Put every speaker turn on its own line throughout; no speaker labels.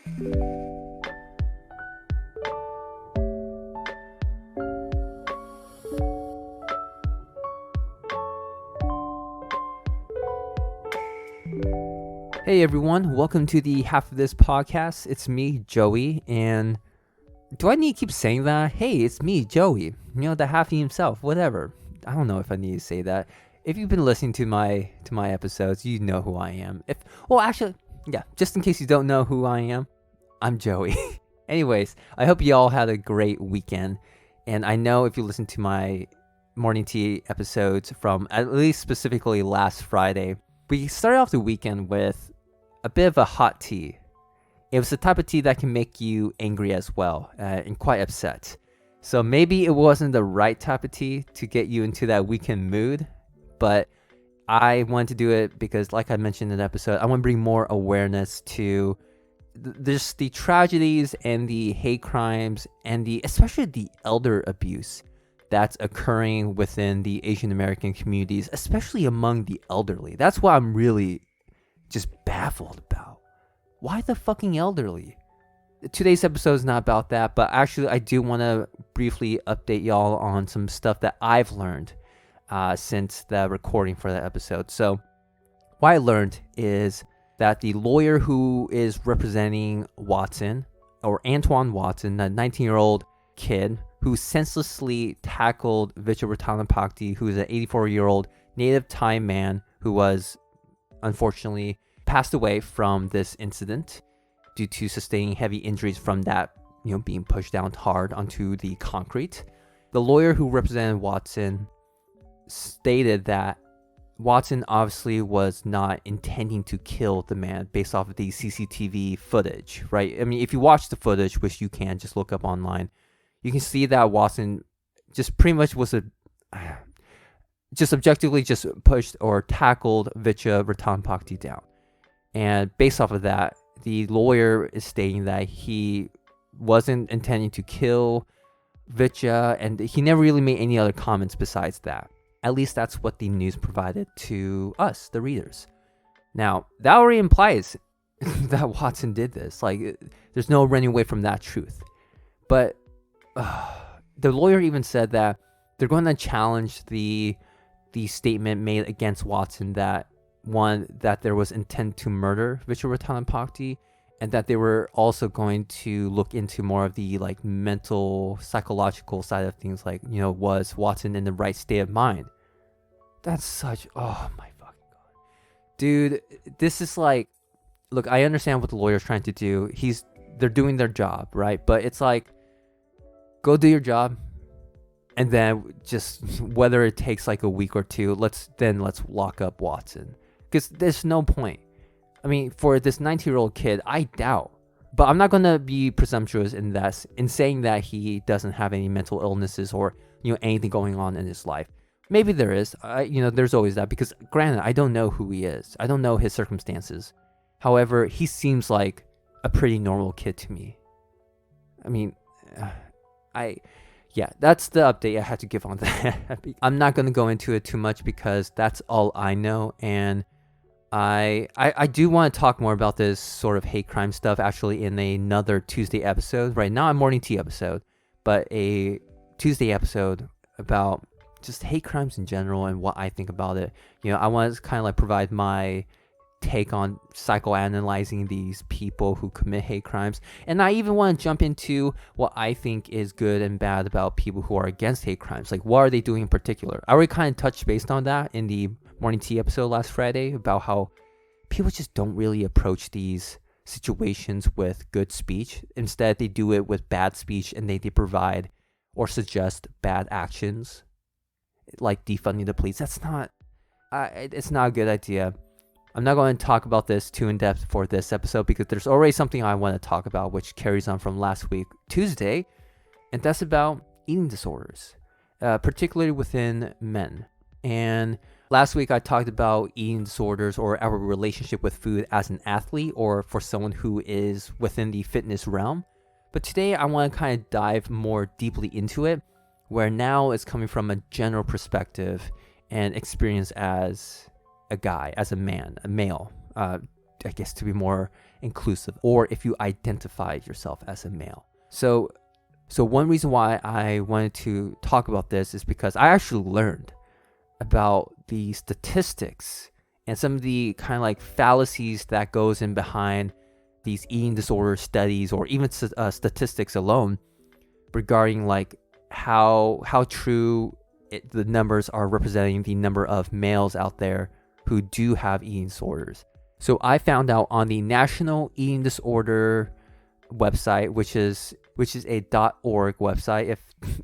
Hey everyone, welcome to the Half of This podcast. It's me, Joey, and do I need to keep saying that? Hey, it's me, Joey. You know, the halfie himself, whatever. I don't know if I need to say that. If you've been listening to my episodes, you know who I am. Just in case you don't know who I am, I'm Joey. Anyways, I hope you all had a great weekend, and I know if you listen to my morning tea episodes from at least specifically last Friday, we started off the weekend with a bit of a hot tea. It was the type of tea that can make you angry as well, and quite upset. So maybe it wasn't the right type of tea to get you into that weekend mood, but I wanted to do it because, like I mentioned in the episode, I want to bring more awareness to just the tragedies and the hate crimes and especially the elder abuse that's occurring within the Asian American communities, especially among the elderly. That's what I'm really just baffled about. Why the fucking elderly? Today's episode is not about that, but actually I do want to briefly update y'all on some stuff that I've learned since the recording for that episode. So what I learned is that the lawyer who is representing Watson, or Antoine Watson, a 19-year-old kid who senselessly tackled Vichayaratnapakdee, who is an 84-year-old native Thai man who was unfortunately passed away from this incident due to sustaining heavy injuries from that, being pushed down hard onto the concrete. The lawyer who represented Watson stated that Watson obviously was not intending to kill the man based off of the CCTV footage, right? I mean, if you watch the footage, which you can just look up online, you can see that Watson just pretty much was just objectively just pushed or tackled Vichayaratnapakdee down. And based off of that, the lawyer is stating that he wasn't intending to kill Vicha, and he never really made any other comments besides that. At least that's what the news provided to us, the readers. Now, that already implies that Watson did this. Like, there's no running away from that truth. But the lawyer even said that they're going to challenge the statement made against Watson that there was intent to murder Vichayaratnapakdee, and that they were also going to look into more of the mental, psychological side of things, was Watson in the right state of mind? That's such, oh my fucking god. Dude, this is look, I understand what the lawyer's trying to do. They're doing their job, right? But it's go do your job, and then just, whether it takes a week or two, let's lock up Watson. Because there's no point. I mean, for this 19-year-old kid, I doubt. But I'm not going to be presumptuous in saying that he doesn't have any mental illnesses or, anything going on in his life. Maybe there is. There's always that. Because granted, I don't know who he is. I don't know his circumstances. However, he seems like a pretty normal kid to me. I mean, that's the update I had to give on that. I'm not going to go into it too much because that's all I know. And I do want to talk more about this sort of hate crime stuff actually in another Tuesday episode, right? Not a morning tea episode, but a Tuesday episode about just hate crimes in general and what I think about it. I want to kind of provide my take on psychoanalyzing these people who commit hate crimes, and I even want to jump into what I think is good and bad about people who are against hate crimes. What are they doing in particular? I already kind of touched based on that in the morning tea episode last Friday about how people just don't really approach these situations with good speech. Instead, they do it with bad speech, and they provide or suggest bad actions like defunding the police. That's not it's not a good idea. I'm not going to talk about this too in depth for this episode because there's already something I want to talk about which carries on from last week, Tuesday, and that's about eating disorders, particularly within men. And last week I talked about eating disorders or our relationship with food as an athlete or for someone who is within the fitness realm. But today I want to kind of dive more deeply into it, where now it's coming from a general perspective and experience as a guy, as a man, a male, I guess to be more inclusive, or if you identify yourself as a male. So one reason why I wanted to talk about this is because I actually learned about the statistics and some of the kind of like fallacies that goes in behind these eating disorder studies, or even statistics alone, regarding like how true the numbers are representing the number of males out there who do have eating disorders. So I found out on the National Eating Disorder website, which is a .org website,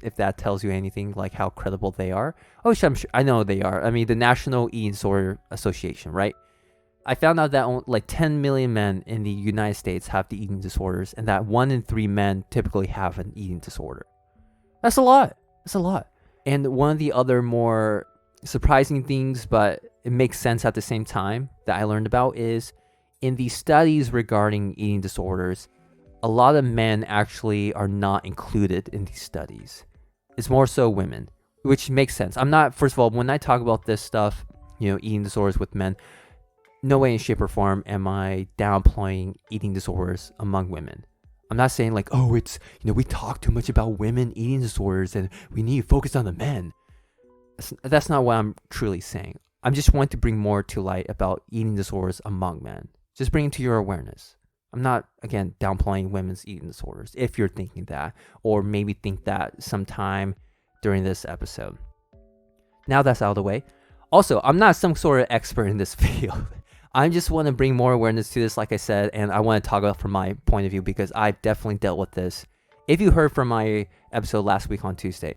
if that tells you anything, like how credible they are. Oh, I'm sure I know they are. I mean, the National Eating Disorder Association, right? I found out that like 10 million men in the United States have the eating disorders, and that 1 in 3 men typically have an eating disorder. That's a lot. That's a lot. And one of the other more surprising things, but it makes sense at the same time, that I learned about is in the studies regarding eating disorders, a lot of men actually are not included in these studies. It's more so women, which makes sense. I'm not, first of all, when I talk about this stuff, eating disorders with men, no way in shape or form am I downplaying eating disorders among women. I'm not saying like, oh, it's, we talk too much about women eating disorders and we need to focus on the men. That's not what I'm truly saying. I'm just wanting to bring more to light about eating disorders among men. Just bring it to your awareness. I'm not, again, downplaying women's eating disorders, if you're thinking that, or maybe think that sometime during this episode. Now that's out of the way. Also, I'm not some sort of expert in this field. I just want to bring more awareness to this, like I said, and I want to talk about from my point of view because I've definitely dealt with this. If you heard from my episode last week on Tuesday,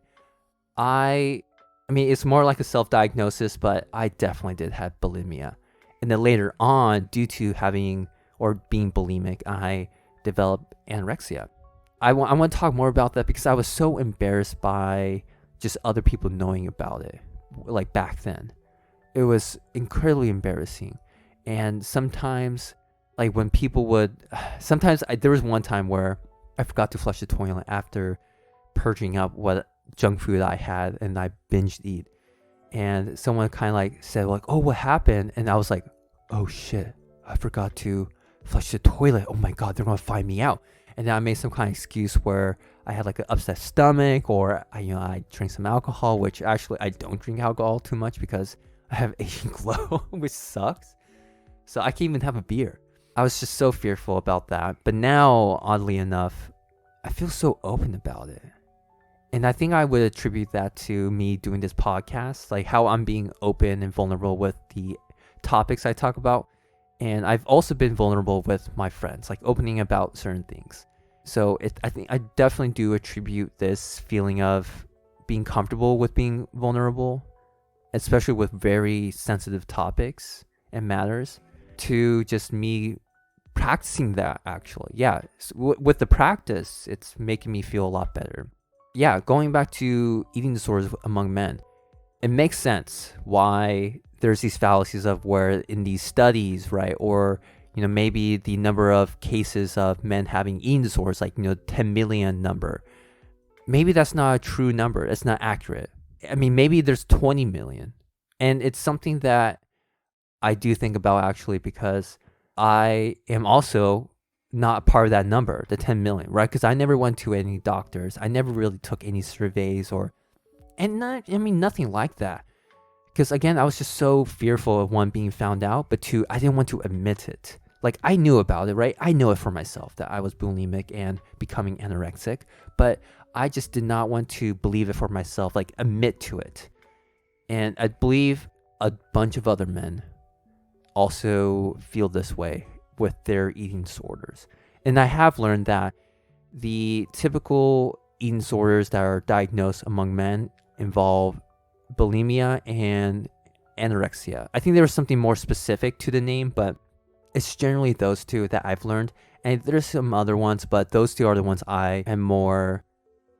I mean, it's more like a self-diagnosis, but I definitely did have bulimia. And then later on, due to having or being bulimic, I developed anorexia. I want to talk more about that because I was so embarrassed by just other people knowing about it. Like back then, it was incredibly embarrassing. And sometimes, like when people would, there was one time where I forgot to flush the toilet after purging up what junk food I had, and I binged eat. And someone kind of like said like, oh, what happened? And I was like, oh shit, I forgot to flush the toilet. Oh my God, they're going to find me out. And then I made some kind of excuse where I had like an upset stomach, or I drank some alcohol, which actually I don't drink alcohol too much because I have Asian glow, which sucks. So I can't even have a beer. I was just so fearful about that. But now, oddly enough, I feel so open about it. And I think I would attribute that to me doing this podcast, like how I'm being open and vulnerable with the topics I talk about. And I've also been vulnerable with my friends, like opening about certain things. So I think I definitely do attribute this feeling of being comfortable with being vulnerable, especially with very sensitive topics and matters, to just me practicing that actually. Yeah, with the practice, it's making me feel a lot better. Yeah, going back to eating disorders among men, it makes sense why there's these fallacies of where in these studies, right, or maybe the number of cases of men having eating disorders, like 10 million number, maybe that's not a true number. It's not accurate. I mean, maybe there's 20 million, and it's something that I do think about actually, because I am also not part of that number, the 10 million, right? Because I never went to any doctors. I never really took any surveys nothing like that. Because again, I was just so fearful of one, being found out, but two, I didn't want to admit it. Like I knew about it, right? I know it for myself that I was bulimic and becoming anorexic, but I just did not want to believe it for myself, like admit to it. And I believe a bunch of other men also feel this way with their eating disorders. And I have learned that the typical eating disorders that are diagnosed among men involve bulimia and anorexia. I think there was something more specific to the name, but it's generally those two that I've learned. And there's some other ones, but those two are the ones I am more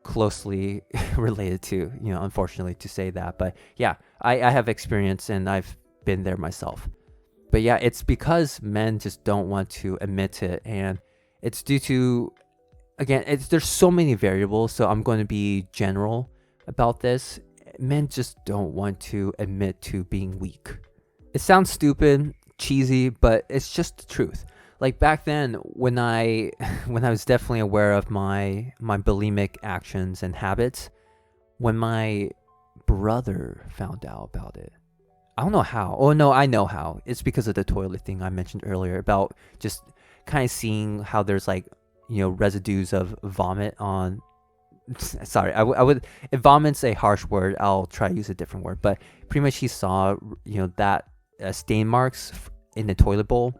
closely related to, unfortunately to say that. But yeah, I have experience and I've been there myself. But yeah, it's because men just don't want to admit it. And it's due to, again, there's so many variables. So I'm going to be general about this. Men just don't want to admit to being weak. It sounds stupid, cheesy, but it's just the truth. Like back then when I when I was definitely aware of my bulimic actions and habits, when my brother found out about it. I don't know how. Oh no, I know how. It's because of the toilet thing I mentioned earlier about just kind of seeing how there's like, residues of vomit on. Sorry, I would. If vomit's a harsh word, I'll try to use a different word. But pretty much he saw, that stain marks in the toilet bowl,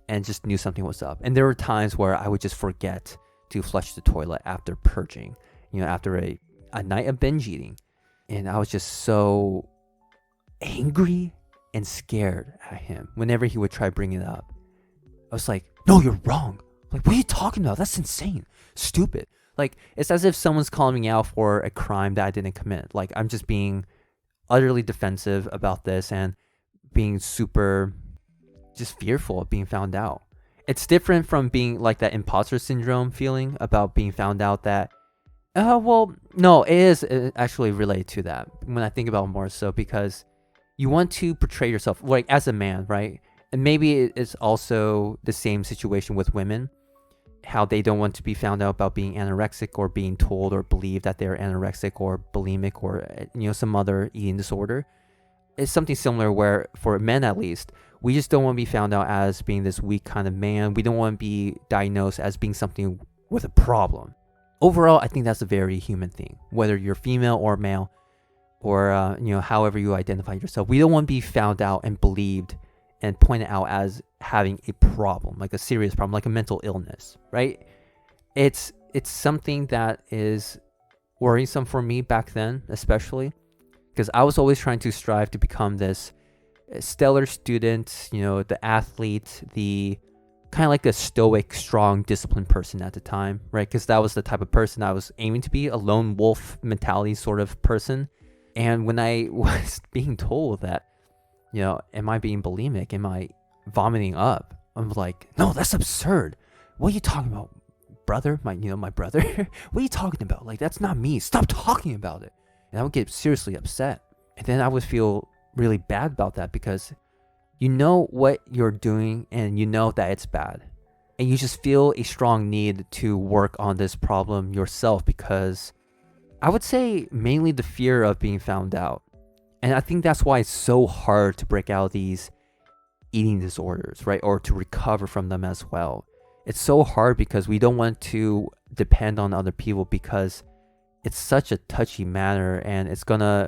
and just knew something was up. And there were times where I would just forget to flush the toilet after purging, after a night of binge eating. And I was just so angry and scared at him whenever he would try bringing it up. I was like, no, you're wrong. Like, what are you talking about? That's insane. Stupid. Like, it's as if someone's calling me out for a crime that I didn't commit. Like, I'm just being utterly defensive about this and being super just fearful of being found out. It's different from being like that imposter syndrome feeling about being found out that, well, no, it is actually related to that when I think about it more so, because you want to portray yourself like as a man, right? And maybe it's also the same situation with women, how they don't want to be found out about being anorexic or being told or believed that they're anorexic or bulimic or, some other eating disorder. It's something similar where, for men at least, we just don't want to be found out as being this weak kind of man. We don't want to be diagnosed as being something with a problem. Overall, I think that's a very human thing, whether you're female or male, or however you identify yourself. We don't want to be found out and believed and pointed out as having a problem, like a serious problem, like a mental illness, right? It's something that is worrisome for me back then, especially because I was always trying to strive to become this stellar student, the athlete, the kind of like a stoic, strong, disciplined person at the time, right? Because that was the type of person I was aiming to be, a lone wolf mentality sort of person. And when I was being told that, am I being bulimic? Am I vomiting up? I'm like, no, that's absurd. What are you talking about, brother? My brother? What are you talking about? Like, that's not me. Stop talking about it. And I would get seriously upset. And then I would feel really bad about that because you know what you're doing and you know that it's bad. And you just feel a strong need to work on this problem yourself because I would say mainly the fear of being found out. And I think that's why it's so hard to break out of these eating disorders, right? Or to recover from them as well. It's so hard because we don't want to depend on other people because it's such a touchy matter and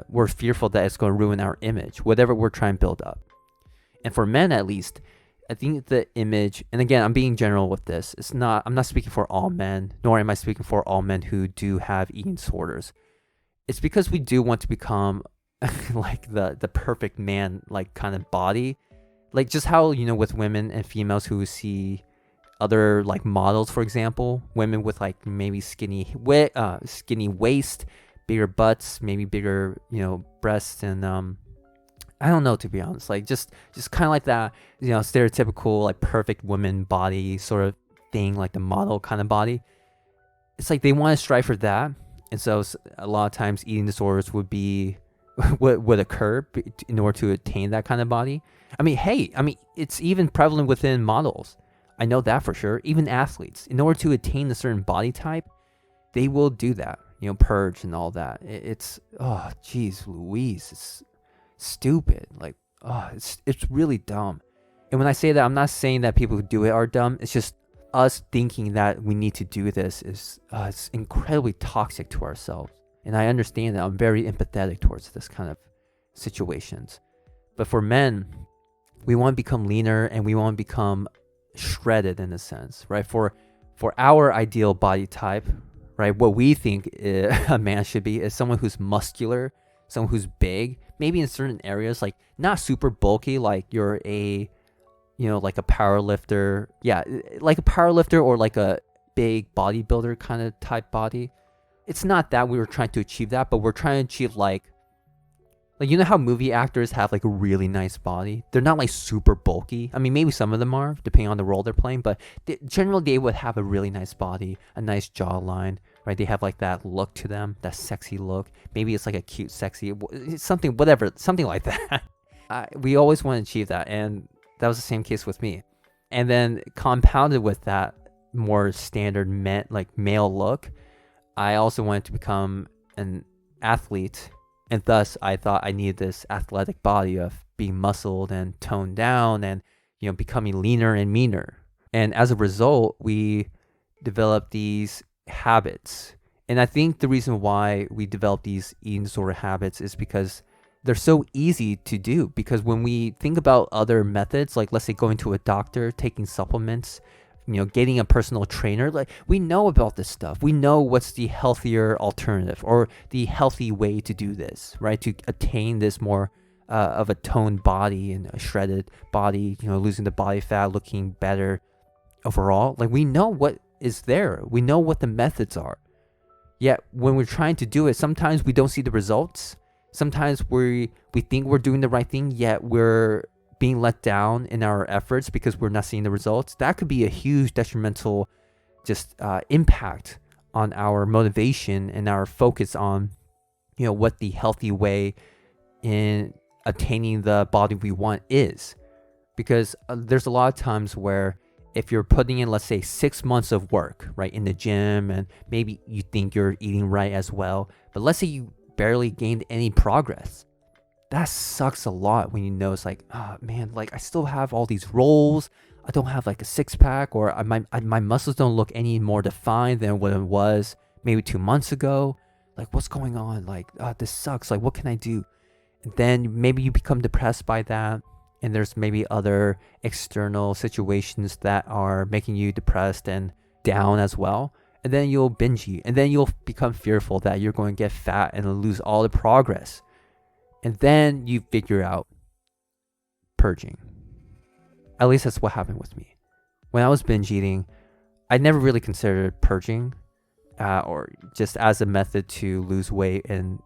we're fearful that it's gonna ruin our image, whatever we're trying to build up. And for men at least, I think the image, and again, I'm being general with this. I'm not speaking for all men, nor am I speaking for all men who do have eating disorders. It's because we do want to become like the perfect man, like kind of body. Like just how, with women and females who see other like models, for example, women with like maybe skinny waist, bigger butts, maybe bigger, breasts, and I don't know, to be honest, like just kind of like that, stereotypical like perfect woman body sort of thing, like the model kind of body. It's like they want to strive for that, and so a lot of times eating disorders would occur in order to attain that kind of body. I mean, it's even prevalent within models. I know that for sure. Even athletes, in order to attain a certain body type, they will do that, purge and all that. It's oh, geez, Louise, it's stupid. Like, oh, it's really dumb. And when I say that, I'm not saying that people who do it are dumb. It's just us thinking that we need to do this is it's incredibly toxic to ourselves. And I understand that. I'm very empathetic towards this kind of situations. But for men, we want to become leaner and we want to become shredded in a sense, right? For our ideal body type, right? What we think a man should be is someone who's muscular, someone who's big, maybe in certain areas, like not super bulky, like you're a, like a power lifter. Yeah, like a power lifter or like a big bodybuilder kind of type body. It's not that we were trying to achieve that, but we're trying to achieve like how movie actors have like a really nice body. They're not like super bulky. I mean, maybe some of them are, depending on the role they're playing, but generally they would have a really nice body, a nice jawline, right? They have like that look to them, that sexy look. Maybe it's like a cute, sexy, something like that. We always want to achieve that, and that was the same case with me. And then compounded with that more standard male look, I also wanted to become an athlete. And thus I thought I needed this athletic body of being muscled and toned down and, becoming leaner and meaner. And as a result, we developed these habits. And I think the reason why we develop these eating disorder habits is because they're so easy to do. Because when we think about other methods, like let's say going to a doctor, taking supplements, getting a personal trainer, like we know about this stuff. We know what's the healthier alternative or the healthy way to do this, right? To attain this more of a toned body and a shredded body, losing the body fat, looking better overall. Like we know what is there. We know what the methods are. Yet when we're trying to do it, sometimes we don't see the results. Sometimes we think we're doing the right thing, yet we're being let down in our efforts because we're not seeing the results. That could be a huge detrimental impact on our motivation and our focus on, what the healthy way in attaining the body we want is. Because there's a lot of times where if you're putting in, let's say 6 months of work, right, in the gym, and maybe you think you're eating right as well, but let's say you barely gained any progress. That sucks a lot when you know it's like, oh man, like I still have all these rolls. I don't have like a six pack, or my muscles don't look any more defined than what it was maybe 2 months ago. Like what's going on? Like this sucks. Like what can I do? And then maybe you become depressed by that. And there's maybe other external situations that are making you depressed and down as well. And then you'll binge eat. And then you'll become fearful that you're going to get fat and lose all the progress. And then you figure out purging. At least that's what happened with me. When I was binge eating, I never really considered purging or just as a method to lose weight and,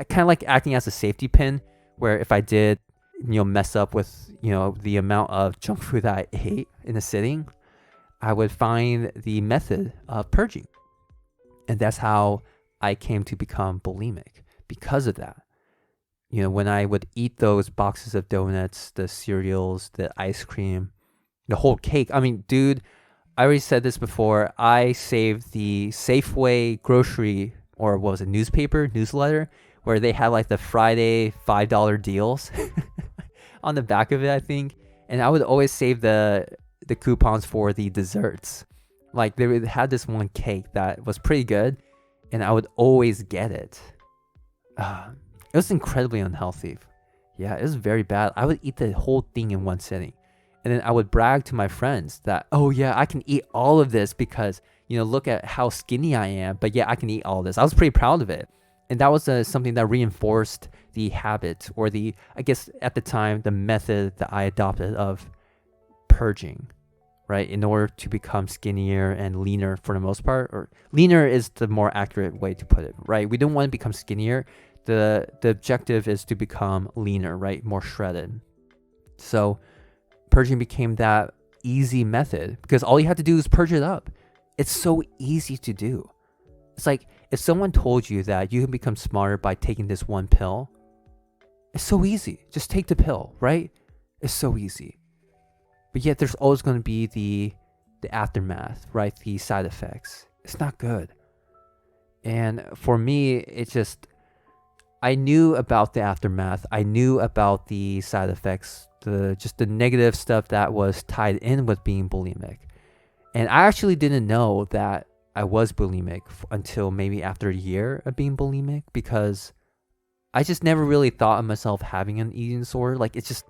kind of like acting as a safety pin, where if I did, mess up with, the amount of junk food that I ate in a sitting, I would find the method of purging. And that's how I came to become bulimic because of that. When I would eat those boxes of donuts, the cereals, the ice cream, the whole cake. I mean, dude, I already said this before. I saved the Safeway grocery, or what was it, newsletter, where they had like the Friday $5 deals on the back of it, I think. And I would always save the coupons for the desserts. Like they had this one cake that was pretty good, and I would always get it. It was incredibly unhealthy. Yeah, it was very bad. I would eat the whole thing in one sitting. And then I would brag to my friends that, oh yeah, I can eat all of this because, look at how skinny I am. But yeah, I can eat all this. I was pretty proud of it. And that was something that reinforced the habit, or I guess at the time, the method that I adopted of purging, right? In order to become skinnier and leaner for the most part, or leaner is the more accurate way to put it, right? We don't want to become skinnier. The objective is to become leaner, right? More shredded. So purging became that easy method because all you have to do is purge it up. It's so easy to do. It's like if someone told you that you can become smarter by taking this one pill, it's so easy. Just take the pill, right? It's so easy. But yet there's always going to be the aftermath, right? The side effects. It's not good. And for me, it's just, I knew about the aftermath. I knew about the side effects, the negative stuff that was tied in with being bulimic. And I actually didn't know that I was bulimic until maybe after a year of being bulimic, because I just never really thought of myself having an eating disorder. Like it's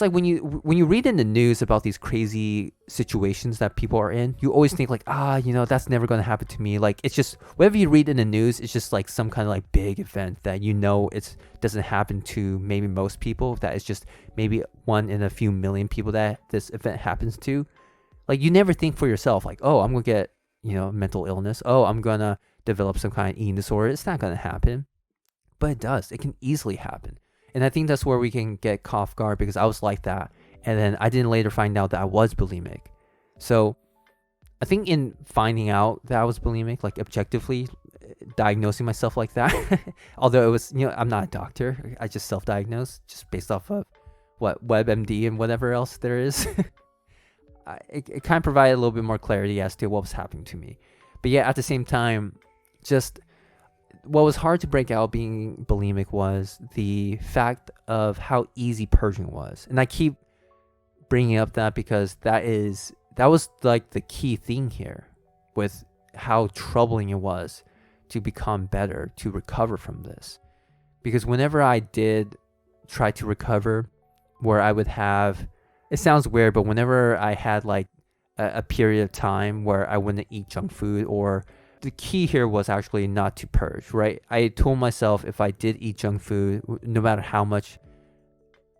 like when you read in the news about these crazy situations that people are in, you always think like, that's never going to happen to me. Like it's just, whatever you read in the news, it's just like some kind of like big event that it doesn't happen to maybe most people, that it's just maybe one in a few million people that this event happens to. Like you never think for yourself like, oh, I'm going to get, mental illness. Oh, I'm going to develop some kind of eating disorder. It's not going to happen. But it does. It can easily happen. And I think that's where we can get caught off guard, because I was like that. And then I didn't later find out that I was bulimic. So I think in finding out that I was bulimic, like objectively diagnosing myself like that, although it was, I'm not a doctor. I just self-diagnosed just based off of what WebMD and whatever else there is. it kind of provided a little bit more clarity as to what was happening to me. But yeah, at the same time, just what was hard to break out being bulimic was the fact of how easy purging was. And I keep bringing up that because that was like the key thing here with how troubling it was to become better, to recover from this. Because whenever I did try to recover, where I would have, it sounds weird, but whenever I had like a period of time where I wouldn't eat junk food, or the key here was actually not to purge, right? I told myself if I did eat junk food, no matter how much,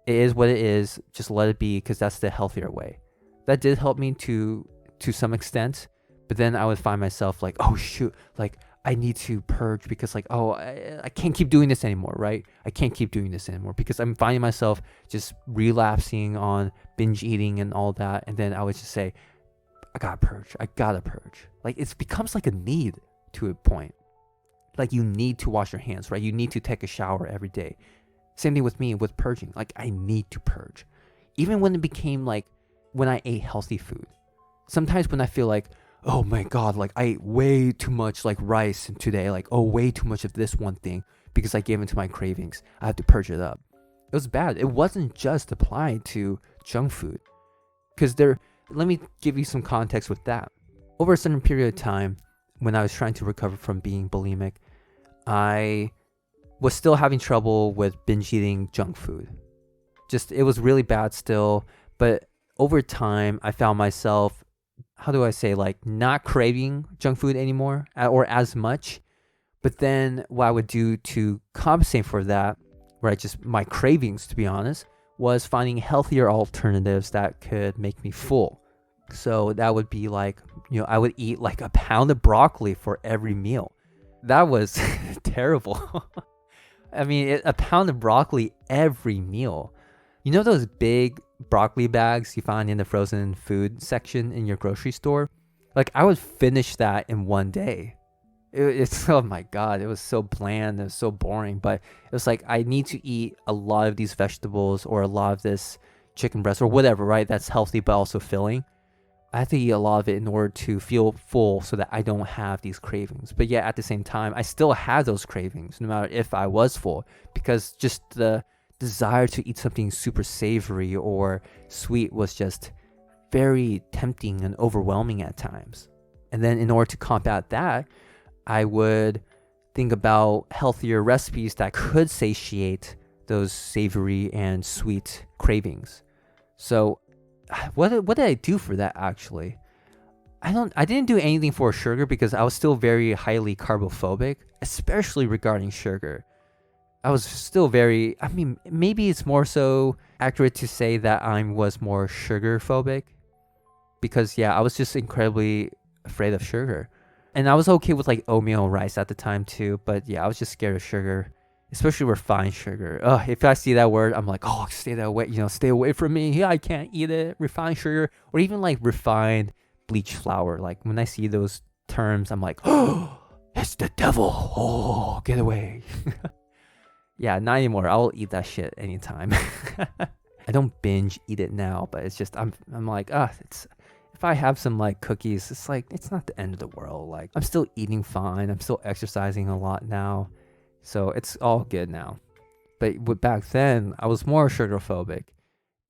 it is what it is, just let it be, because that's the healthier way. That did help me to some extent, but then I would find myself like, oh shoot, like I need to purge because like, oh, I can't keep doing this anymore, right? I can't keep doing this anymore because I'm finding myself just relapsing on binge eating and all that. And then I would just say, I gotta purge. Like it becomes like a need to a point. Like you need to wash your hands, right? You need to take a shower every day. Same thing with me with purging. Like I need to purge. Even when it became like when I ate healthy food. Sometimes when I feel like, oh my God, like I ate way too much like rice today, like oh way too much of this one thing because I gave into my cravings. I have to purge it up. It was bad. It wasn't just applied to junk food. Because let me give you some context with that. Over a certain period of time, when I was trying to recover from being bulimic, I was still having trouble with binge eating junk food. Just, it was really bad still. But over time, I found myself, how do I say, like not craving junk food anymore or as much. But then what I would do to compensate for that, right, just my cravings, to be honest, was finding healthier alternatives that could make me full. So that would be like, I would eat like a pound of broccoli for every meal. That was terrible. I mean, a pound of broccoli every meal. You know those big broccoli bags you find in the frozen food section in your grocery store? Like I would finish that in one day. It's oh my God, it was so bland, it was so boring, but it was like I need to eat a lot of these vegetables or a lot of this chicken breast or whatever, right? That's healthy but also filling. I have to eat a lot of it in order to feel full so that I don't have these cravings. But yet at the same time, I still have those cravings no matter if I was full, because just the desire to eat something super savory or sweet was just very tempting and overwhelming at times. And then in order to combat that, I would think about healthier recipes that could satiate those savory and sweet cravings. So what did I do for that actually? I didn't do anything for sugar because I was still very highly carbophobic, especially regarding sugar. I was still very, I mean, maybe it's more so accurate to say that I was more sugar phobic because I was just incredibly afraid of sugar. And I was okay with like oatmeal rice at the time too, but I was just scared of sugar, especially refined sugar. If I see that word, I'm like, oh, stay that way, stay away from me. Yeah, I can't eat it. Refined sugar, or even like refined bleach flour. Like when I see those terms, I'm like, oh, it's the devil. Oh, get away. Not anymore. I'll eat that shit anytime. I don't binge eat it now, but it's just I'm like, it's. If I have some like cookies, it's like, it's not the end of the world. Like I'm still eating fine. I'm still exercising a lot now. So it's all good now. But back then, I was more sugar phobic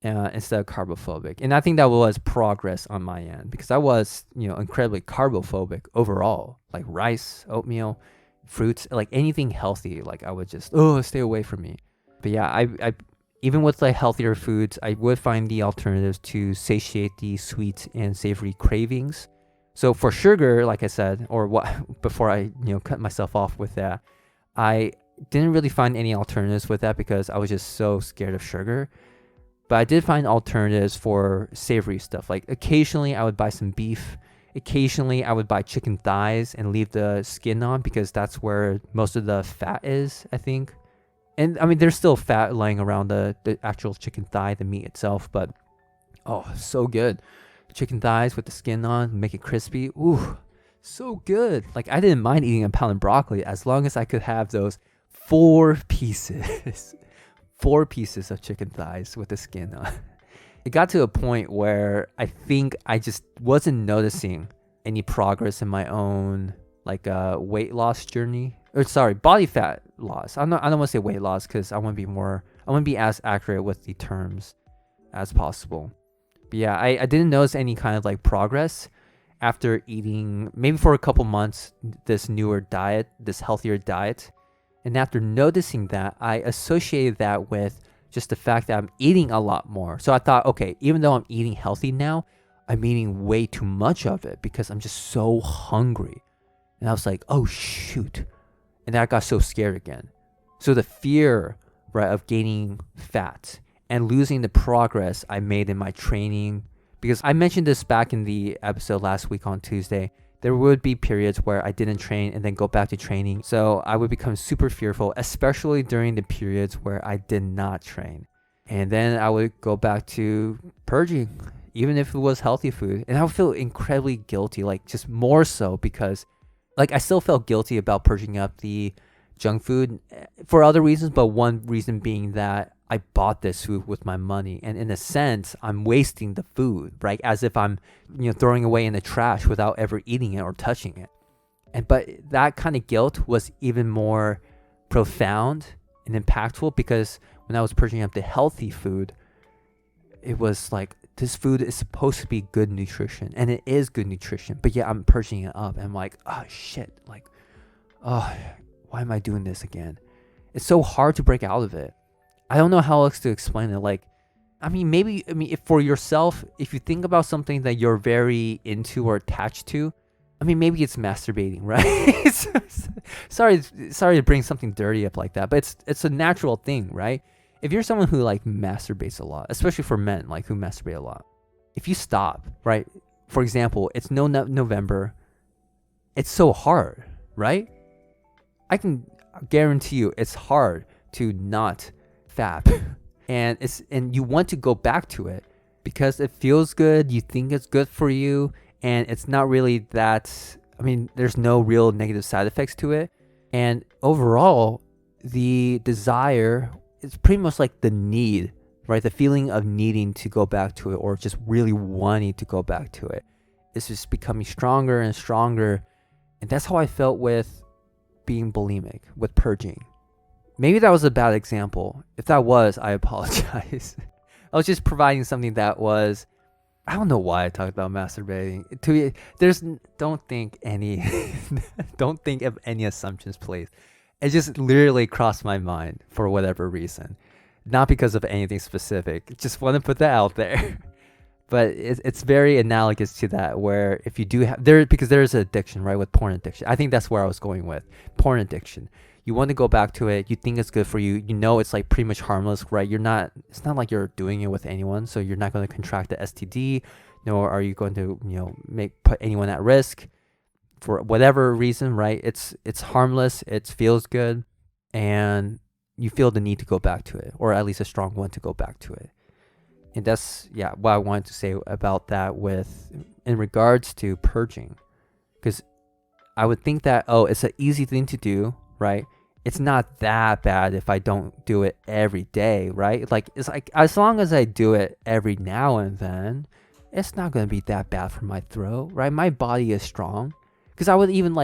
instead of carbophobic. And I think that was progress on my end because I was, incredibly carbophobic overall. Like rice, oatmeal, fruits, like anything healthy. Like I would just, stay away from me. But I even with like healthier foods, I would find the alternatives to satiate the sweet and savory cravings. So for sugar, like I said, or what before I cut myself off with that, I didn't really find any alternatives with that because I was just so scared of sugar. But I did find alternatives for savory stuff. Like occasionally I would buy some beef. Occasionally I would buy chicken thighs and leave the skin on because that's where most of the fat is, I think. And I mean, there's still fat lying around the actual chicken thigh, the meat itself, but so good. Chicken thighs with the skin on, make it crispy. Ooh, so good. Like I didn't mind eating a pound of broccoli as long as I could have those 4 pieces. 4 pieces of chicken thighs with the skin on. it got to a point where I think I just wasn't noticing any progress in my own weight loss journey, or sorry, body fat loss. I don't want to say weight loss because I want to be as accurate with the terms as possible. But yeah, I didn't notice any kind of progress after eating maybe for a couple months this newer diet, this healthier diet. And after noticing that, I associated that with just the fact that I'm eating a lot more. So I thought, okay, even though I'm eating healthy now, I'm eating way too much of it because I'm just so hungry. And I was like, oh shoot. And then I got so scared again. So the fear, right, of gaining fat and losing the progress I made in my training, because I mentioned this back in the episode last week on Tuesday, there would be periods where I didn't train and then go back to training. So I would become super fearful, especially during the periods where I did not train. And then I would go back to purging, even if it was healthy food. And I would feel incredibly guilty, just more so because I still felt guilty about purging up the junk food for other reasons, but one reason being that I bought this food with my money, and in a sense I'm wasting the food, right? As if I'm throwing away in the trash without ever eating it or touching it. But that kind of guilt was even more profound and impactful because when I was purging up the healthy food, it was this food is supposed to be good nutrition, and it is good nutrition, but yeah, I'm purging it up and I'm like, oh shit, oh, why am I doing this again? It's so hard to break out of it. I don't know how else to explain it. If for yourself, if you think about something that you're very into or attached to, maybe it's masturbating, right? sorry to bring something dirty up like that, but it's a natural thing, right? If you're someone who masturbates a lot, especially for men who masturbate a lot, if you stop, right? For example, it's November, it's so hard, right? I can guarantee you it's hard to not fap, and you want to go back to it because it feels good, you think it's good for you, and it's not really that, there's no real negative side effects to it, and overall the desire is pretty much the need, right? The feeling of needing to go back to it or just really wanting to go back to it is just becoming stronger and stronger. And that's how I felt with being bulimic, with purging. Maybe that was a bad example. If that was, I apologize. I was just providing something that was, I don't know why I talked about masturbating. Don't think of any assumptions, please. It just literally crossed my mind for whatever reason. Not because of anything specific. Just want to put that out there. But it's very analogous to that, where if you do have because there's an addiction, right, with porn addiction. I think that's where I was going with porn addiction. You want to go back to it. You think it's good for you. You know it's pretty much harmless, right? It's not like you're doing it with anyone, so you're not going to contract the STD, nor are you going to put anyone at risk for whatever reason, right? It's harmless. It feels good, and you feel the need to go back to it, or at least a strong one to go back to it. And that's, what I wanted to say about that in regards to purging. Because I would think that, it's an easy thing to do, right? It's not that bad if I don't do it every day, right? It's as long as I do it every now and then, it's not going to be that bad for my throat, right? My body is strong. Because I would even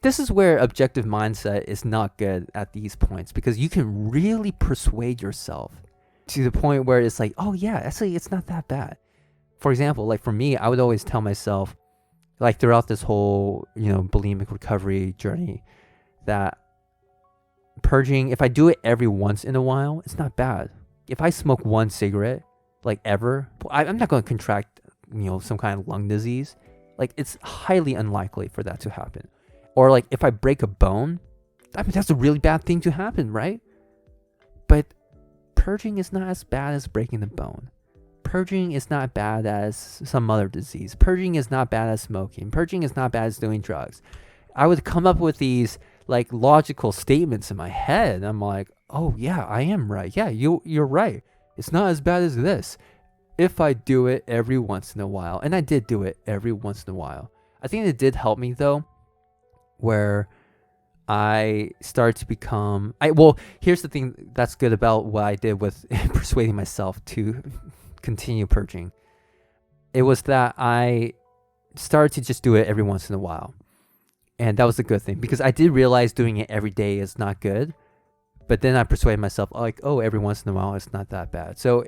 this is where objective mindset is not good at these points, because you can really persuade yourself to the point where it's oh yeah, actually it's not that bad. For example, for me, I would always tell myself, throughout this whole, bulimic recovery journey, that purging, if I do it every once in a while, it's not bad. If I smoke one cigarette, ever, I'm not going to contract, some kind of lung disease. It's highly unlikely for that to happen. Or if I break a bone, that's a really bad thing to happen, right? But purging is not as bad as breaking the bone. Purging is not bad as some other disease. Purging is not bad as smoking. Purging is not bad as doing drugs. I would come up with these logical statements in my head. I'm like, oh yeah, I am right. Yeah, you're right. It's not as bad as this if I do it every once in a while. And I did do it every once in a while. I think it did help me though, where I started to become, here's the thing that's good about what I did with persuading myself to continue purging. It was that I started to just do it every once in a while. And that was a good thing because I did realize doing it every day is not good. But then I persuaded myself, like, oh, every once in a while, it's not that bad. So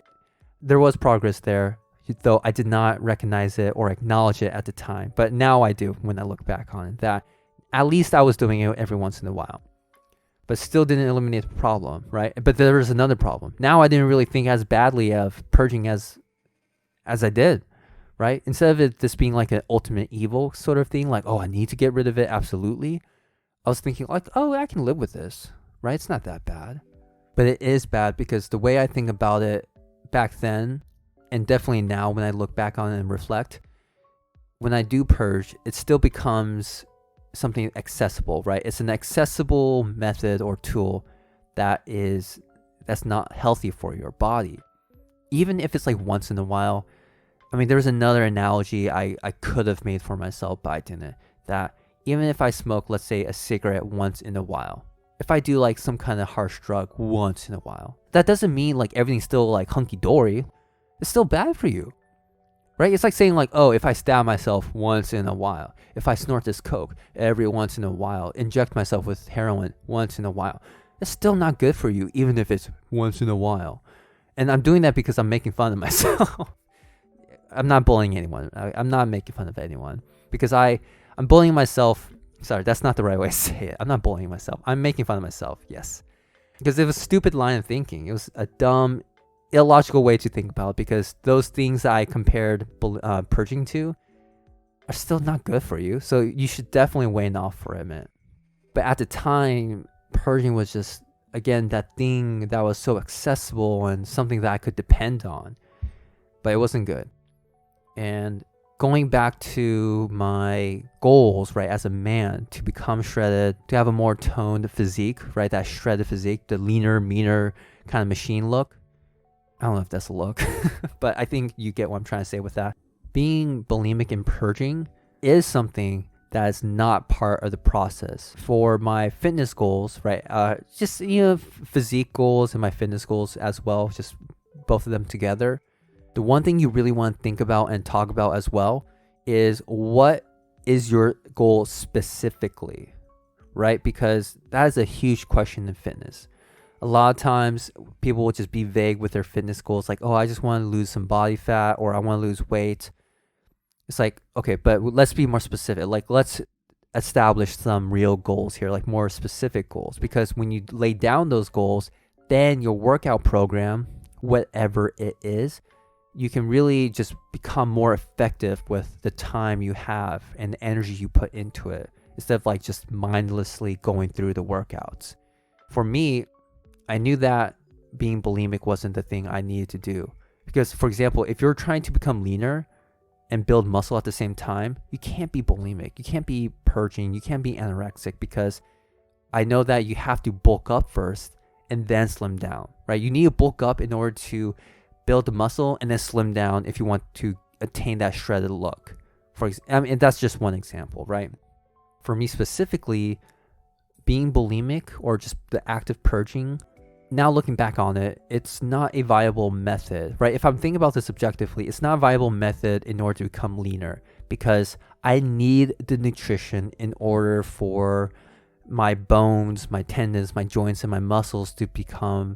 there was progress there, though I did not recognize it or acknowledge it at the time. But now I do when I look back on it, that at least I was doing it every once in a while. But still didn't eliminate the problem, right? But there was another problem. Now I didn't really think as badly of purging as I did, right? Instead of it just being like an ultimate evil sort of thing, like, oh, I need to get rid of it, absolutely. I was thinking like, oh, I can live with this. Right? It's not that bad. But it is bad because the way I think about it back then, and definitely now when I look back on it and reflect, when I do purge, it still becomes something accessible, right? It's an accessible method or tool that's not healthy for your body. Even if it's like once in a while. I mean, there's another analogy I could have made for myself, but I didn't. That even if I smoke, let's say, a cigarette once in a while, if I do like some kind of harsh drug once in a while, that doesn't mean like everything's still like hunky-dory. It's still bad for you, right? It's like saying like, oh, if I stab myself once in a while, if I snort this coke every once in a while, inject myself with heroin once in a while, it's still not good for you, even if it's once in a while. And I'm doing that because I'm making fun of myself. I'm not bullying anyone. I'm not making fun of anyone because I'm bullying myself. Sorry, that's not the right way to say it. I'm not bullying myself. I'm making fun of myself, yes. Because it was a stupid line of thinking. It was a dumb, illogical way to think about it because those things I compared purging to are still not good for you. So you should definitely weigh off for a minute. But at the time, purging was just, again, that thing that was so accessible and something that I could depend on. But it wasn't good. And going back to my goals, right, as a man, to become shredded, to have a more toned physique, right, that shredded physique, the leaner, meaner kind of machine look. I don't know if that's a look, but I think you get what I'm trying to say with that. Being bulimic and purging is something that is not part of the process. For my fitness goals, right, just, physique goals and my fitness goals as well, just both of them together. The one thing you really want to think about and talk about as well is what is your goal specifically, right? Because that is a huge question in fitness. A lot of times people will just be vague with their fitness goals, like, oh, I just want to lose some body fat or I want to lose weight. It's like, okay, but let's be more specific. Like, let's establish some real goals here, like more specific goals. Because when you lay down those goals, then your workout program, whatever it is, you can really just become more effective with the time you have and the energy you put into it instead of like just mindlessly going through the workouts. For me, I knew that being bulimic wasn't the thing I needed to do. Because, for example, if you're trying to become leaner and build muscle at the same time, you can't be bulimic. You can't be purging. You can't be anorexic because I know that you have to bulk up first and then slim down, right? You need to bulk up in order to build the muscle and then slim down if you want to attain that shredded look. And that's just one example, right? For me specifically, being bulimic or just the act of purging, now looking back on it, it's not a viable method, right? If I'm thinking about this objectively, it's not a viable method in order to become leaner because I need the nutrition in order for my bones, my tendons, my joints, and my muscles to become,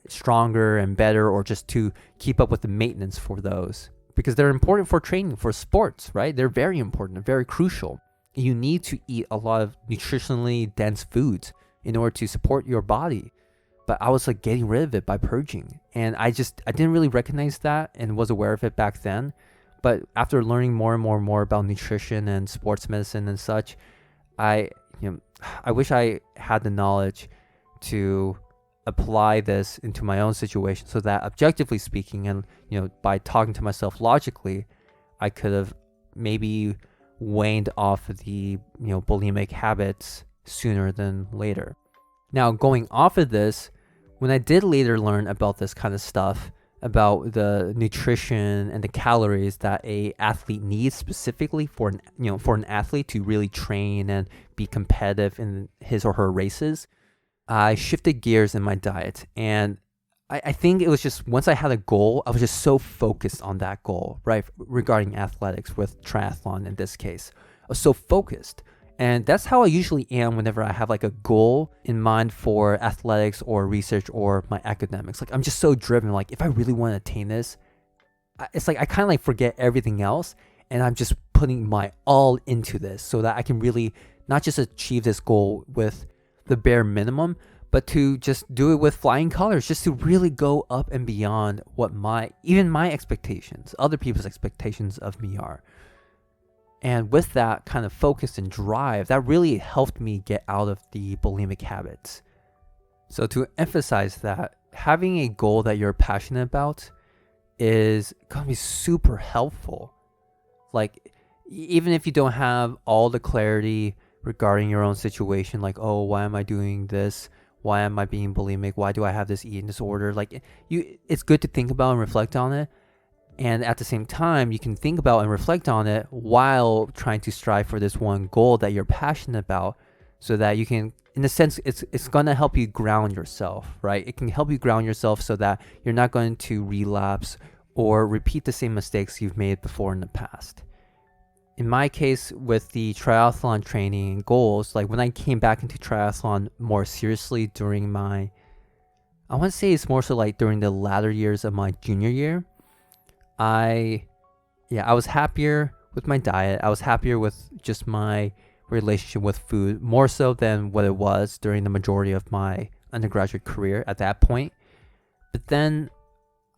stronger and better, or just to keep up with the maintenance for those. Because they're important for training, for sports, right? They're very important, they're very crucial. You need to eat a lot of nutritionally dense foods in order to support your body. But I was like getting rid of it by purging. And I didn't really recognize that and was aware of it back then. But after learning more and more about nutrition and sports medicine and such, I wish I had the knowledge to apply this into my own situation so that objectively speaking and, by talking to myself logically, I could have maybe waned off of the, bulimic habits sooner than later. Now, going off of this, when I did later learn about this kind of stuff, about the nutrition and the calories that a athlete needs specifically for an athlete to really train and be competitive in his or her races, I shifted gears in my diet and I think it was just once I had a goal, I was just so focused on that goal, right? Regarding athletics with triathlon in this case. I was so focused. And that's how I usually am whenever I have like a goal in mind for athletics or research or my academics. Like I'm just so driven. Like if I really want to attain this, it's like I kind of like forget everything else and I'm just putting my all into this so that I can really not just achieve this goal with the bare minimum, but to just do it with flying colors, just to really go up and beyond what even my expectations, other people's expectations of me are. And with that kind of focus and drive, that really helped me get out of the bulimic habits. So to emphasize that, having a goal that you're passionate about is going to be super helpful. Like, even if you don't have all the clarity regarding your own situation, like, oh, why am I doing this? Why am I being bulimic? Why do I have this eating disorder? Like, it's good to think about and reflect on it. And at the same time, you can think about and reflect on it while trying to strive for this one goal that you're passionate about, so that you can, in a sense, it's going to help you ground yourself, right? It can help you ground yourself so that you're not going to relapse or repeat the same mistakes you've made before in the past. In my case, with the triathlon training and goals, like when I came back into triathlon more seriously during I want to say it's more so like during the latter years of my junior year, I was happier with my diet. I was happier with just my relationship with food, more so than what it was during the majority of my undergraduate career at that point. But then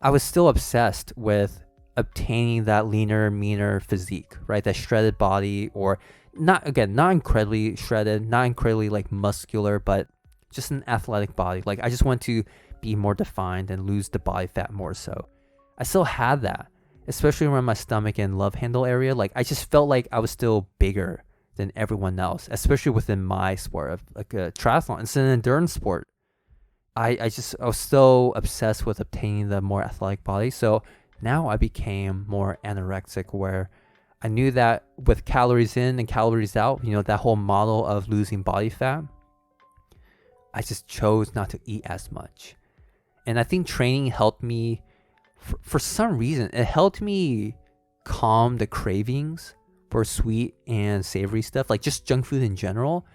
I was still obsessed with obtaining that leaner, meaner physique, right? That shredded body, or not incredibly shredded, not incredibly like muscular, but just an athletic body. Like I just want to be more defined and lose the body fat more so. I still had that, especially around my stomach and love handle area. Like I just felt like I was still bigger than everyone else, especially within my sport of like a triathlon. It's an endurance sport. I was so obsessed with obtaining the more athletic body. So now I became more anorexic, where I knew that with calories in and calories out, that whole model of losing body fat, I just chose not to eat as much. And I think training helped me. For some reason, it helped me calm the cravings for sweet and savory stuff, like just junk food in general.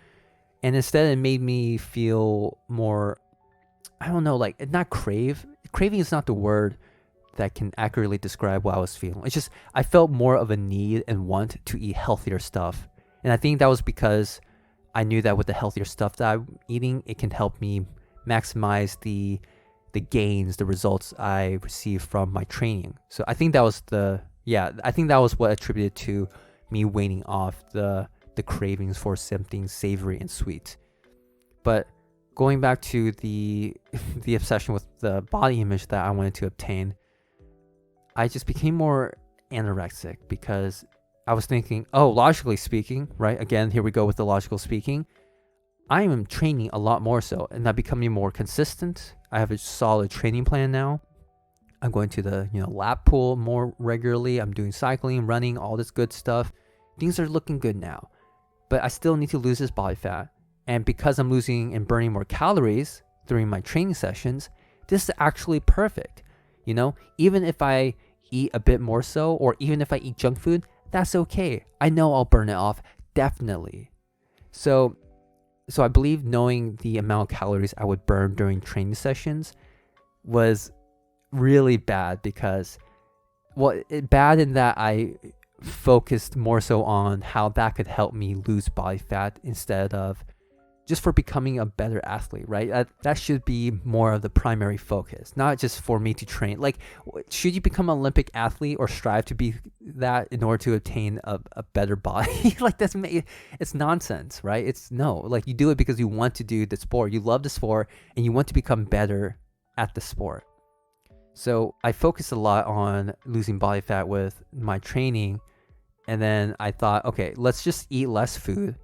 And instead, it made me feel more, I don't know, like not craving is not the word that can accurately describe what I was feeling. It's just, I felt more of a need and want to eat healthier stuff. And I think that was because I knew that with the healthier stuff that I'm eating, it can help me maximize the gains, the results I receive from my training. So I think that was what attributed to me waning off the cravings for something savory and sweet. But going back to the obsession with the body image that I wanted to obtain, I just became more anorexic because I was thinking, oh, logically speaking, right? Again, here we go with the logical speaking. I am training a lot more so, and I'm becoming more consistent. I have a solid training plan now. I'm going to the lap pool more regularly. I'm doing cycling, running, all this good stuff. Things are looking good now. But I still need to lose this body fat. And because I'm losing and burning more calories during my training sessions, this is actually perfect. Even if I eat a bit more so, or even if I eat junk food, that's okay. I know I'll burn it off, definitely. So I believe knowing the amount of calories I would burn during training sessions was really bad because, bad in that I focused more so on how that could help me lose body fat instead of just for becoming a better athlete, right? That should be more of the primary focus, not just for me to train. Like, should you become an Olympic athlete or strive to be that in order to attain a better body? Like, it's nonsense, right? Like you do it because you want to do the sport. You love the sport and you want to become better at the sport. So I focused a lot on losing body fat with my training. And then I thought, okay, let's just eat less food,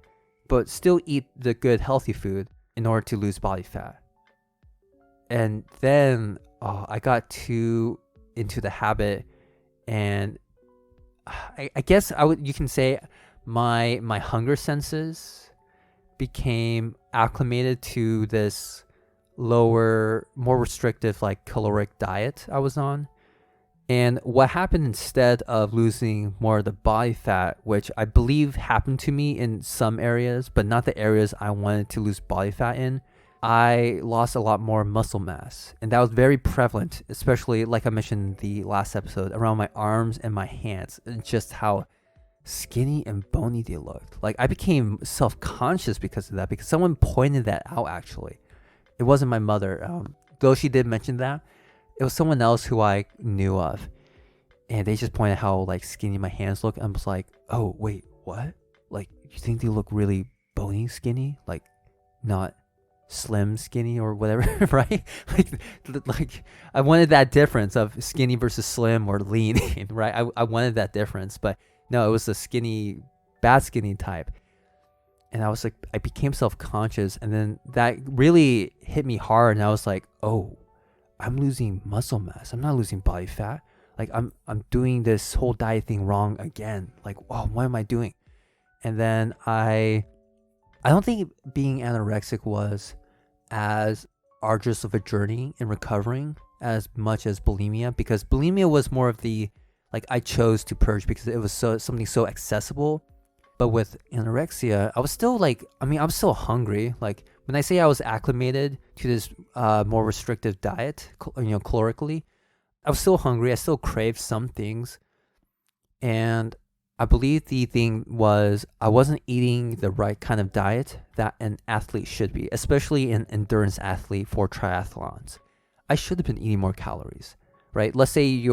but still eat the good healthy food in order to lose body fat. And then I got too into the habit, and I guess you can say my hunger senses became acclimated to this lower, more restrictive like caloric diet I was on. And what happened instead of losing more of the body fat, which I believe happened to me in some areas, but not the areas I wanted to lose body fat in, I lost a lot more muscle mass. And that was very prevalent, especially like I mentioned in the last episode, around my arms and my hands, and just how skinny and bony they looked. Like I became self-conscious because of that, because someone pointed that out actually. It wasn't my mother, though she did mention that. It was someone else who I knew of, and they just pointed how like skinny my hands look. I was like, oh wait, what? Like you think they look really bony skinny, like not slim skinny or whatever, right? like I wanted that difference of skinny versus slim or lean, right? I wanted that difference, but no, it was the skinny, bad skinny type. And I was like, I became self-conscious, and then that really hit me hard, and I was like, oh, I'm losing muscle mass. I'm not losing body fat. Like I'm doing this whole diet thing wrong again. Like, oh, what am I doing? And then I don't think being anorexic was as arduous of a journey in recovering as much as bulimia, because bulimia was more of the, like, I chose to purge because it was something so accessible. But with anorexia, I was still like, I'm still hungry. Like when I say I was acclimated to this more restrictive diet, calorically, I was still hungry. I still craved some things. And I believe the thing was I wasn't eating the right kind of diet that an athlete should be, especially an endurance athlete for triathlons. I should have been eating more calories, right? Let's say in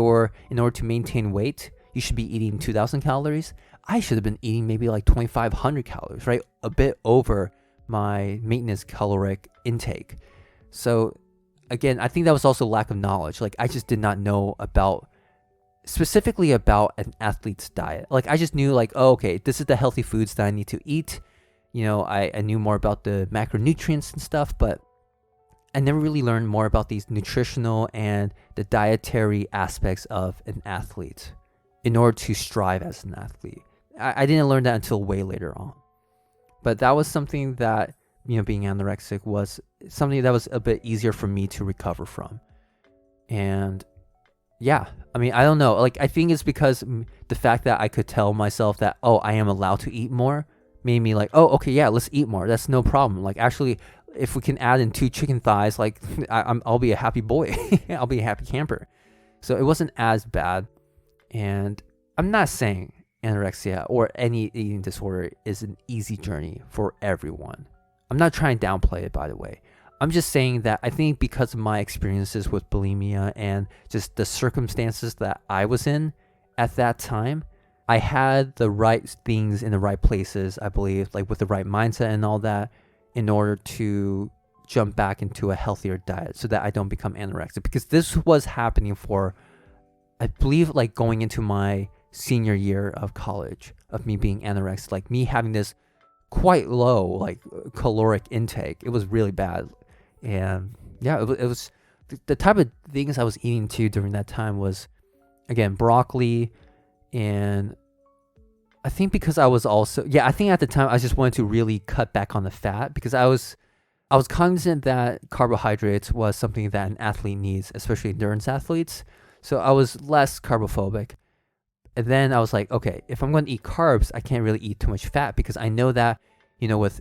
order to maintain weight, you should be eating 2,000 calories. I should have been eating maybe like 2,500 calories, right? A bit over my maintenance caloric intake. So again, I think that was also lack of knowledge. Like I just did not know specifically about an athlete's diet. Like I just knew like, oh, okay, this is the healthy foods that I need to eat. I knew more about the macronutrients and stuff, but I never really learned more about these nutritional and the dietary aspects of an athlete in order to strive as an athlete. I didn't learn that until way later on. But that was something that, being anorexic was something that was a bit easier for me to recover from. And yeah, I don't know. Like, I think it's because the fact that I could tell myself that, oh, I am allowed to eat more made me like, oh, okay, yeah, let's eat more. That's no problem. Like, actually, if we can add in 2 chicken thighs, like, I'll be a happy boy. I'll be a happy camper. So it wasn't as bad. And I'm not saying anorexia or any eating disorder is an easy journey for everyone. I'm not trying to downplay it, by the way. I'm just saying that I think because of my experiences with bulimia and just the circumstances that I was in at that time, I had the right things in the right places, I believe, like with the right mindset and all that, in order to jump back into a healthier diet so that I don't become anorexic. Because this was happening for, I believe, like going into my senior year of college, of me being anorexic, like me having this quite low like caloric intake. It was really bad. And yeah, it was the type of things I was eating too during that time was, again, broccoli. And I think because I was also, I think at the time I just wanted to really cut back on the fat, because I was cognizant that carbohydrates was something that an athlete needs, especially endurance athletes. So I was less carbophobic. And then I was like, okay, if I'm going to eat carbs, I can't really eat too much fat, because I know that, with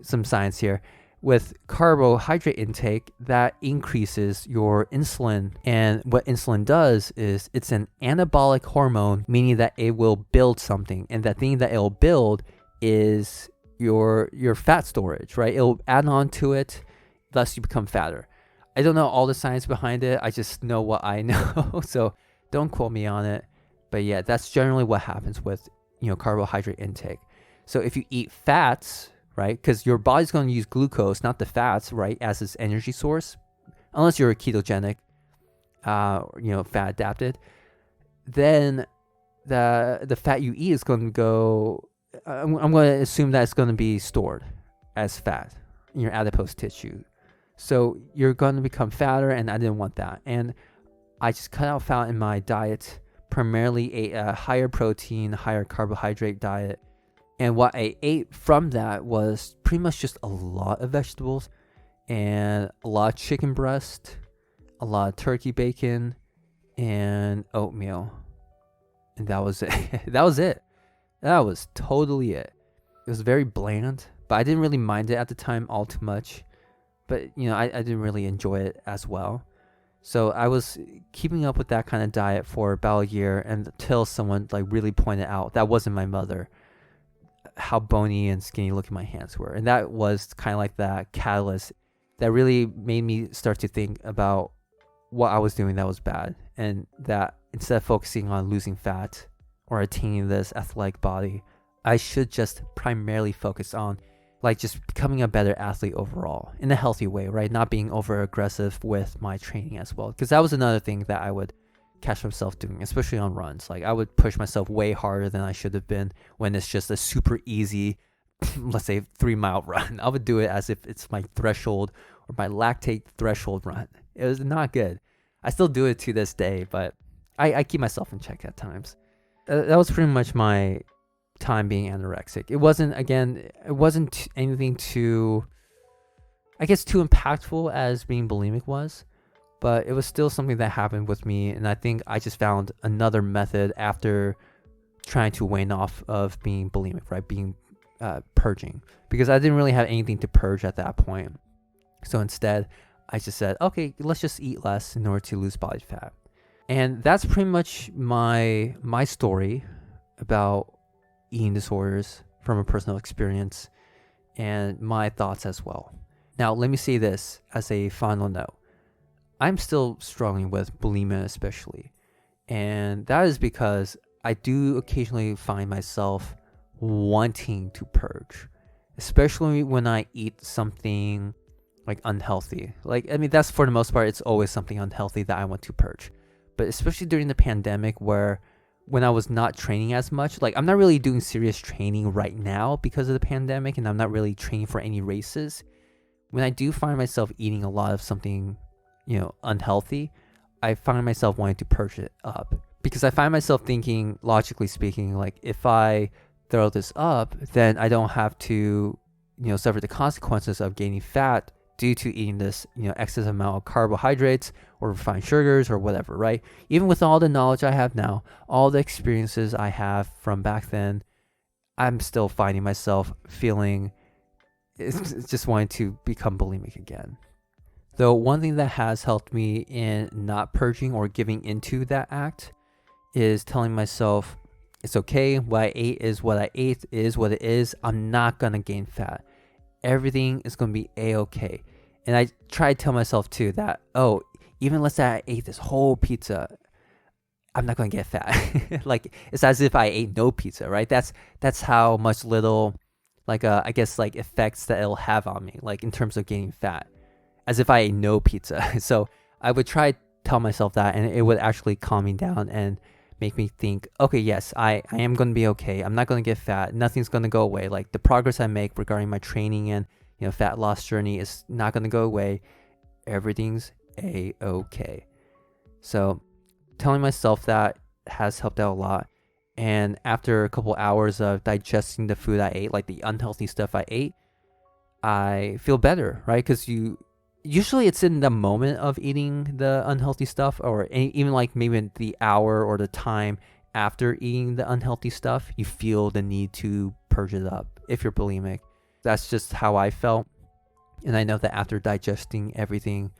some science here, with carbohydrate intake, that increases your insulin. And what insulin does is it's an anabolic hormone, meaning that it will build something. And that thing that it'll build is your fat storage, right? It'll add on to it, thus you become fatter. I don't know all the science behind it. I just know what I know. So don't quote me on it. But yeah, that's generally what happens with, carbohydrate intake. So if you eat fats, right, because your body's going to use glucose, not the fats, right, as its energy source, unless you're a ketogenic, fat adapted, then the fat you eat is going to go, I'm going to assume that it's going to be stored as fat in your adipose tissue. So you're going to become fatter, and I didn't want that. And I just cut out fat in my diet, primarily ate a higher protein, higher carbohydrate diet. And what I ate from that was pretty much just a lot of vegetables and a lot of chicken breast, a lot of turkey bacon, and oatmeal. And that was it. That was it. That was totally it. It was very bland, but I didn't really mind it at the time all too much. But, I didn't really enjoy it as well. So I was keeping up with that kind of diet for about a year until someone really pointed out, that wasn't my mother, how bony and skinny looking my hands were. And that was kind of like that catalyst that really made me start to think about what I was doing that was bad. And that instead of focusing on losing fat or attaining this athletic body, I should just primarily focus on just becoming a better athlete overall in a healthy way, right? Not being over aggressive with my training as well. Because that was another thing that I would catch myself doing, especially on runs. I would push myself way harder than I should have been when it's just a super easy, let's say 3-mile run. I would do it as if it's my threshold or my lactate threshold run. It was not good. I still do it to this day, but I keep myself in check at times. That was pretty much my time being anorexic. It wasn't anything too impactful as being bulimic was, but it was still something that happened with me. And I think I just found another method after trying to wane off of being bulimic, right? Being purging, because I didn't really have anything to purge at that point. So instead I just said, okay, let's just eat less in order to lose body fat. And that's pretty much my story about eating disorders from a personal experience and my thoughts as well. Now, let me say this as a final note. I'm still struggling with bulimia especially. And that is because I do occasionally find myself wanting to purge, especially when I eat something unhealthy. That's for the most part, it's always something unhealthy that I want to purge. But especially during the pandemic when I was not training as much, I'm not really doing serious training right now because of the pandemic, and I'm not really training for any races. When I do find myself eating a lot of something, unhealthy, I find myself wanting to purge it up, because I find myself thinking, logically speaking, if I throw this up, then I don't have to, suffer the consequences of gaining fat due to eating this, excess amount of carbohydrates or refined sugars or whatever, right? Even with all the knowledge I have now, all the experiences I have from back then, I'm still finding myself feeling just wanting to become bulimic again. Though one thing that has helped me in not purging or giving into that act is telling myself, it's okay, what I ate is what I ate, is what it is. I'm not gonna gain fat. Everything is gonna be a-okay. And I try to tell myself too that, even let's say I ate this whole pizza, I'm not gonna get fat. It's as if I ate no pizza, right? That's how much little effects that it'll have on me, in terms of gaining fat, as if I ate no pizza. So I would try to tell myself that, and it would actually calm me down and make me think, okay, yes, I am going to be okay. I'm not going to get fat. Nothing's going to go away. The progress I make regarding my training and fat loss journey is not going to go away. Everything's a-okay. So telling myself that has helped out a lot. And after a couple hours of digesting the food I ate, the unhealthy stuff I ate, I feel better, right? Because usually it's in the moment of eating the unhealthy stuff, or even maybe the hour or the time after eating the unhealthy stuff, you feel the need to purge it up if you're bulimic. That's just how I felt. And I know that after digesting everything,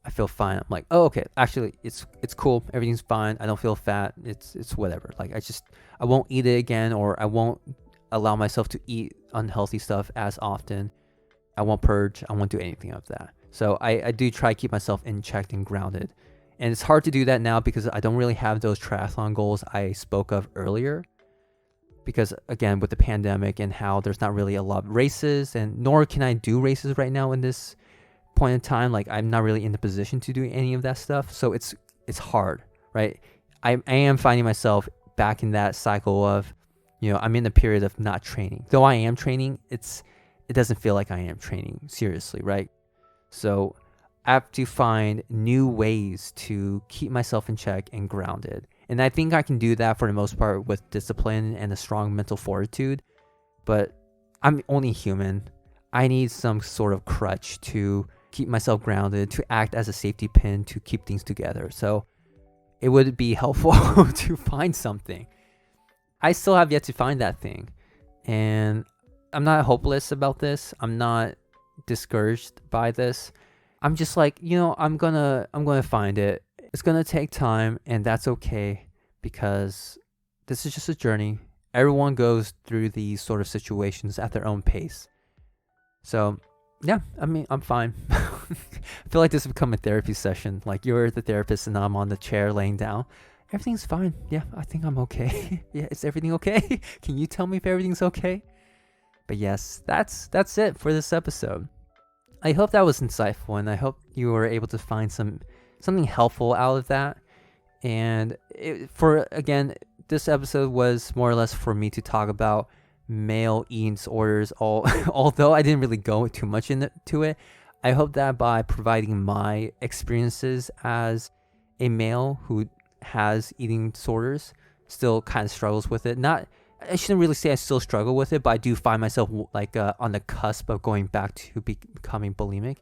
I feel fine. I'm like, oh, okay, actually it's cool. Everything's fine. I don't feel fat. It's whatever. I won't eat it again, or I won't allow myself to eat unhealthy stuff as often. I won't purge. I won't do anything of that. So I do try to keep myself in check and grounded. And it's hard to do that now because I don't really have those triathlon goals I spoke of earlier. Because again, with the pandemic and how there's not really a lot of races, and nor can I do races right now in this point in time. I'm not really in the position to do any of that stuff. So it's hard, right? I am finding myself back in that cycle of, I'm in a period of not training. Though I am training, it doesn't feel like I am training seriously, right? So I have to find new ways to keep myself in check and grounded. And I think I can do that for the most part with discipline and a strong mental fortitude. But I'm only human. I need some sort of crutch to keep myself grounded, to act as a safety pin to keep things together. So it would be helpful to find something. I still have yet to find that thing. And I'm not hopeless about this. I'm not discouraged by this. I'm just like, I'm gonna find it. It's gonna take time, and that's okay, because this is just a journey. Everyone goes through these sort of situations at their own pace. So yeah, I mean, I'm fine. I feel like this has become a therapy session. Like, you're the therapist and I'm on the chair laying down. Everything's fine. Yeah, I think I'm okay. Yeah, is everything okay? Can you tell me if everything's okay? But yes, that's it for this episode. I hope that was insightful, and I hope you were able to find something helpful out of that. And this episode was more or less for me to talk about male eating disorders. Although I didn't really go too much into it, I hope that by providing my experiences as a male who has eating disorders, still kind of struggles with it. I shouldn't really say I still struggle with it, but I do find myself like on the cusp of going back to becoming bulimic.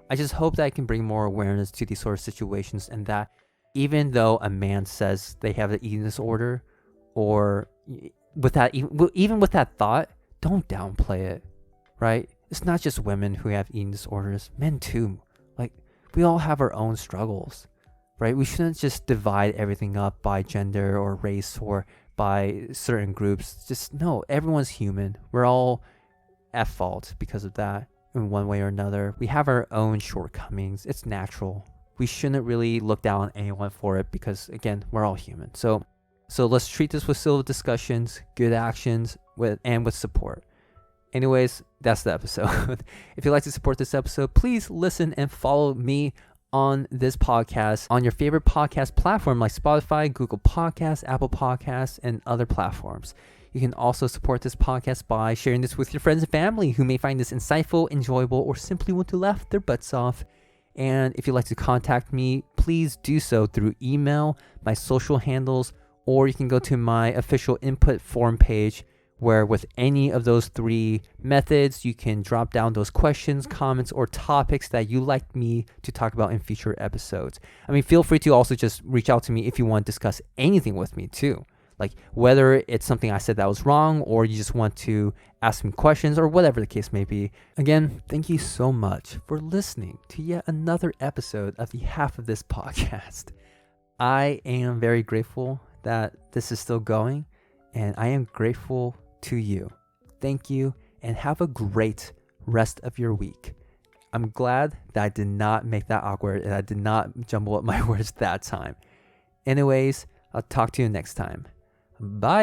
I just hope that I can bring more awareness to these sort of situations, and that even though a man says they have an eating disorder, or with that, even with that thought, don't downplay it, right? It's not just women who have eating disorders, men too. Like, we all have our own struggles, right? We shouldn't just divide everything up by gender or race or by certain groups. Just no, everyone's human. We're all at fault because of that in one way or another. We have our own shortcomings. It's natural. We shouldn't really look down on anyone for it, because again, we're all human. So let's treat this with civil discussions, good actions, with support. Anyways, that's the episode. If you'd like to support this episode, please listen and follow me on this podcast on your favorite podcast platform like Spotify, Google Podcasts, Apple Podcasts, and other platforms. You can also support this podcast by sharing this with your friends and family who may find this insightful, enjoyable, or simply want to laugh their butts off. And if you'd like to contact me, please do so through email, my social handles, or you can go to my official input form page, where with any of those 3 methods, you can drop down those questions, comments, or topics that you like me to talk about in future episodes. I mean, feel free to also just reach out to me if you want to discuss anything with me too. Like, whether it's something I said that was wrong, or you just want to ask me questions, or whatever the case may be. Again, thank you so much for listening to yet another episode of the Half of This podcast. I am very grateful that this is still going, and I am grateful to you. Thank you, and have a great rest of your week. I'm glad that I did not make that awkward, and I did not jumble up my words that time. Anyways, I'll talk to you next time. Bye.